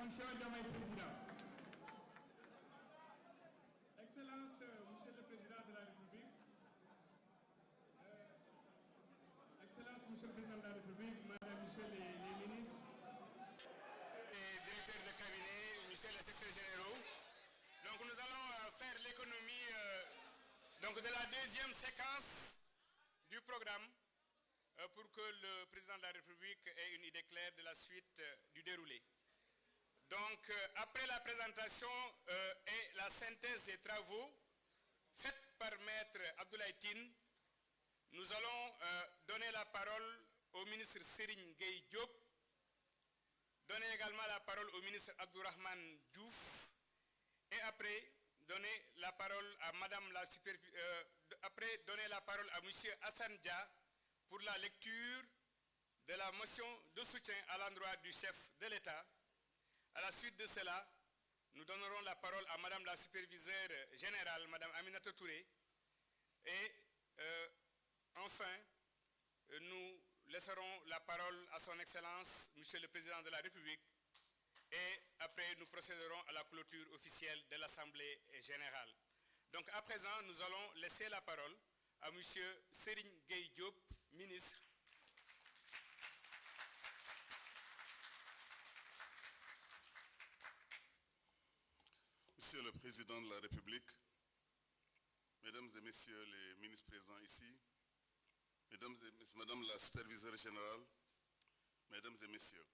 coalition Diomaye Président. Excellence, Monsieur le Président de la République. Excellence, Monsieur le Président de la République, Madame, Monsieur les ministres, les directeurs de cabinet, Monsieur les secrétaires généraux. Donc nous allons faire l'économie de la deuxième séquence du programme pour que le Président de la République ait une idée claire de la suite du déroulé. Donc après la présentation et la synthèse des travaux faite par Maître Abdoulaye Tine, nous allons donner la parole au ministre Serigne Gueye Diop, donner également la parole au ministre Abdourahmane Diouf, et après donner la parole à Madame la après donner la parole à Monsieur Hassan Dia pour la lecture de la motion de soutien à l'endroit du chef de l'État. À la suite de cela, nous donnerons la parole à Madame la superviseure générale, Madame Aminata Touré, et enfin, nous laisserons la parole à son Excellence, Monsieur le Président de la République, et après nous procéderons à la clôture officielle de l'Assemblée générale. Donc à présent, nous allons laisser la parole à Monsieur Serigne Gueye Diop, ministre. Monsieur le Président de la République, Mesdames et Messieurs les ministres présents ici, Madame la superviseure générale, Mesdames et Messieurs,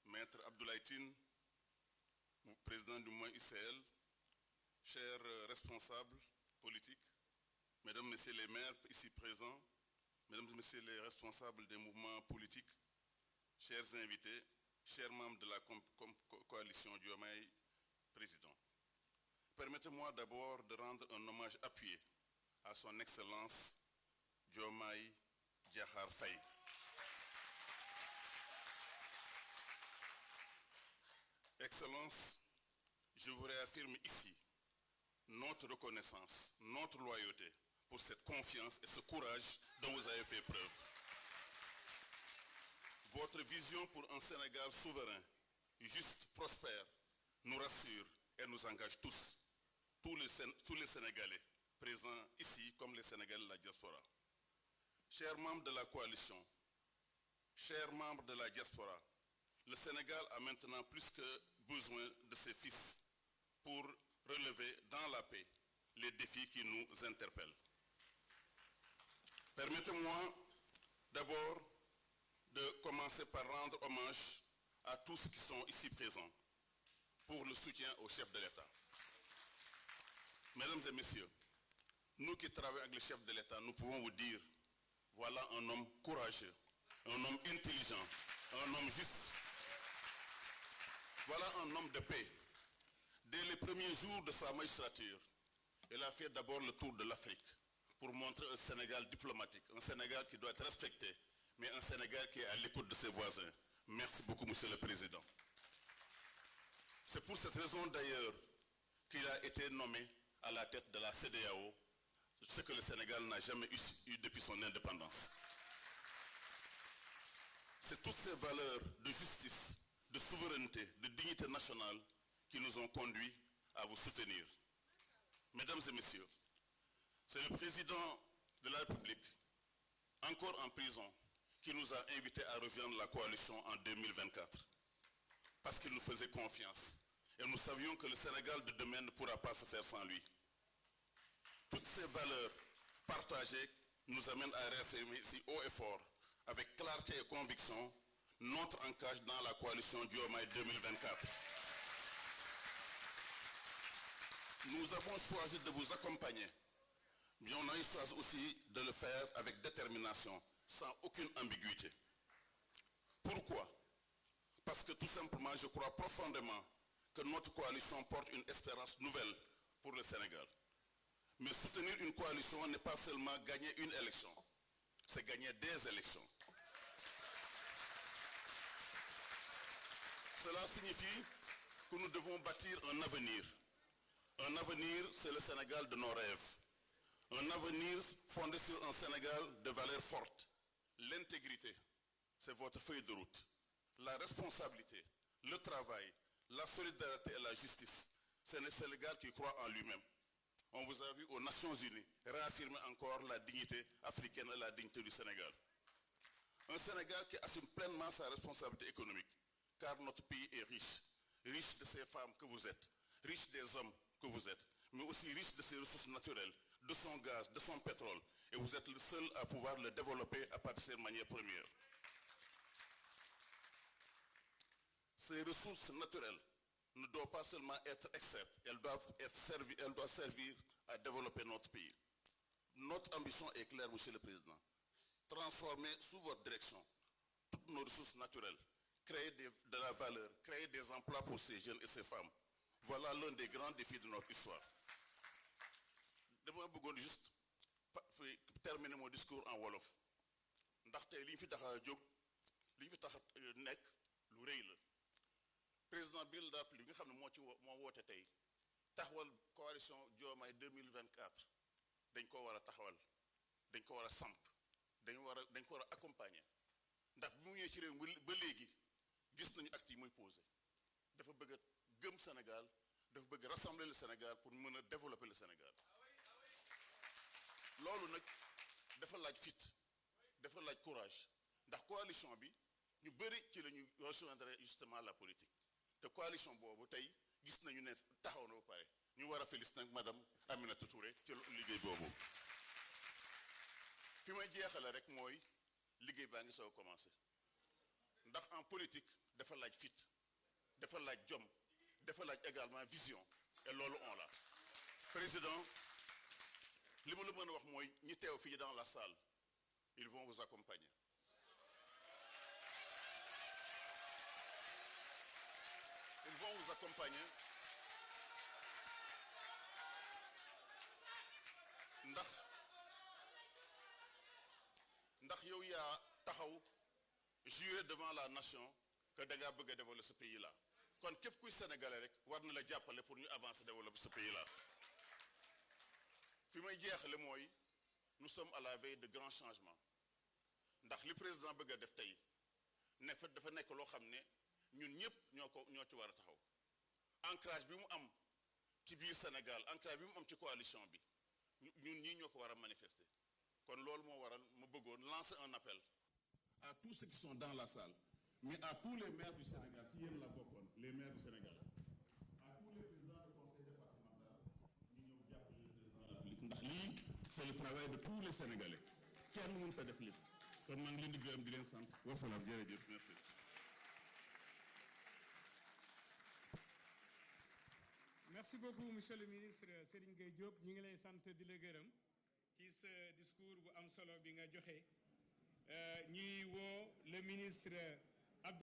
Maître Abdoulaye Tine, président du mouvement UCL, chers responsables politiques, Mesdames, Messieurs les maires ici présents, Mesdames et Messieurs les responsables des mouvements politiques, chers invités, chers membres de la coalition Diomaye Président. Permettez-moi d'abord de rendre un hommage appuyé à son Excellence Diomaye Diakhar Faye. Excellence, je vous réaffirme ici notre reconnaissance, notre loyauté pour cette confiance et ce courage dont vous avez fait preuve. Votre vision pour un Sénégal souverain, juste, prospère, nous rassure et nous engage tous les Sénégalais présents ici comme les Sénégalais de la diaspora. Chers membres de la coalition, chers membres de la diaspora, le Sénégal a maintenant plus que besoin de ses fils pour relever dans la paix les défis qui nous interpellent. Permettez-moi d'abord de commencer par rendre hommage à tous ceux qui sont ici présents pour le soutien au chef de l'État. Mesdames et Messieurs, nous qui travaillons avec le chef de l'État, nous pouvons vous dire, voilà un homme courageux, un homme intelligent, un homme juste. Voilà un homme de paix. Dès les premiers jours de sa magistrature, il a fait d'abord le tour de l'Afrique pour montrer un Sénégal diplomatique, un Sénégal qui doit être respecté, mais un Sénégal qui est à l'écoute de ses voisins. Merci beaucoup, Monsieur le Président. C'est pour cette raison d'ailleurs qu'il a été nommé à la tête de la CEDEAO, ce que le Sénégal n'a jamais eu depuis son indépendance. C'est toutes ces valeurs de justice, de souveraineté, de dignité nationale qui nous ont conduits à vous soutenir. Mesdames et Messieurs, c'est le président de la République, encore en prison, qui nous a invités à rejoindre la coalition en 2024. Parce qu'il nous faisait confiance. Et nous savions que le Sénégal de demain ne pourra pas se faire sans lui. Toutes ces valeurs partagées nous amènent à réaffirmer ici haut et fort, avec clarté et conviction, notre ancrage dans la coalition Diomaye 2024. Nous avons choisi de vous accompagner, mais on a choisi aussi de le faire avec détermination, sans aucune ambiguïté. Pourquoi? Parce que tout simplement, je crois profondément que notre coalition porte une espérance nouvelle pour le Sénégal. Mais soutenir une coalition n'est pas seulement gagner une élection, c'est gagner des élections. Cela signifie que nous devons bâtir un avenir. Un avenir, c'est le Sénégal de nos rêves. Un avenir fondé sur un Sénégal de valeurs fortes. L'intégrité, c'est votre feuille de route. La responsabilité, le travail, la solidarité et la justice. C'est le Sénégal qui croit en lui-même. On vous a vu aux Nations Unies réaffirmer encore la dignité africaine et la dignité du Sénégal. Un Sénégal qui assume pleinement sa responsabilité économique, car notre pays est riche. Riche de ces femmes que vous êtes, riche des hommes que vous êtes, mais aussi riche de ses ressources naturelles, de son gaz, de son pétrole. Et vous êtes le seul à pouvoir le développer à partir de ses manières premières. Ces ressources naturelles ne doivent pas seulement être extraites, elles doivent servir à développer notre pays. Notre ambition est claire, Monsieur le Président. Transformer sous votre direction toutes nos ressources naturelles, créer de la valeur, créer des emplois pour ces jeunes et ces femmes. Voilà l'un des grands défis de notre histoire. Dama bëggoon juste terminer mon discours en wolof ndaxte li ñu fi tax a jóg li ñu fi tax a nekk lu rëy la président Bill Dapp li nga xam ne moo woote tey taxawal coalition Diomaye 2024 dañ ko war a taxawal dañ ko war a samp dañ ko war a accompagner ndax bu mu ñëwee ci réew mi ba léegi gis nañu acte yi muy posé dafa bëgg a gëm Sénégal dafa bëgg rassembler le Sénégal pour mën a développer le Sénégal loolu nag dafa laaj fit dafa laaj courage ndax coalition bi ñu bëri ci la ñu rejoindre justement la politique te coalition boobu tey gis nañu ne taxaw na ba pare ñu war a féliciter nag madame Aminata Touré ci liggéey boobu fi may jeexale rek mooy liggéey baa ngi soo commencé ndax en politique dafa laaj fit dafa laaj jom dafa laaj également vision et loolu on l'a président li ma la mën a wax mooy ñi teew fii dans la salle ils vont vous accompagner ils vont vous accompagner ndax yow yaa taxaw jurer devant la nation que da ngaa bëgg a développer ce pays là kon képp kuy sénégalais rek war na la jàppale pour ñu avancer développer ce pays là fi may jeexale mooy nous sommes à la veille de grands changements ndax li président bëgg a def tey ne fa dafa nekk loo xam ne ñun ñëpp ñoo ci war a taxaw ancrage bi mu am ci biir Sénégal ancrage bi mu am ci coalition bi ñun ñii ñoo ko war a manifester kon loolu moo waral ma bëggoon lancer un appel à tous ceux qui sont dans la salle mais à tous les maires du Sénégal ci yéen la bokkoon les maires du Sénégal à tous les présidents de conseil départemental ñu ñëw jàppale le président de la République ndax lii c'est le travail de tous les Sénégalais kenn mënut a def lépp kon maa ngi leen di gërëm di leen sant wasalaam jërëjëf merci. Merci beaucoup monsieur le ministre Serigne Gueye Diop ñu ngi lay sant di la gërëm ci sa discours bu am solo bi nga joxe ñuy woo le ministre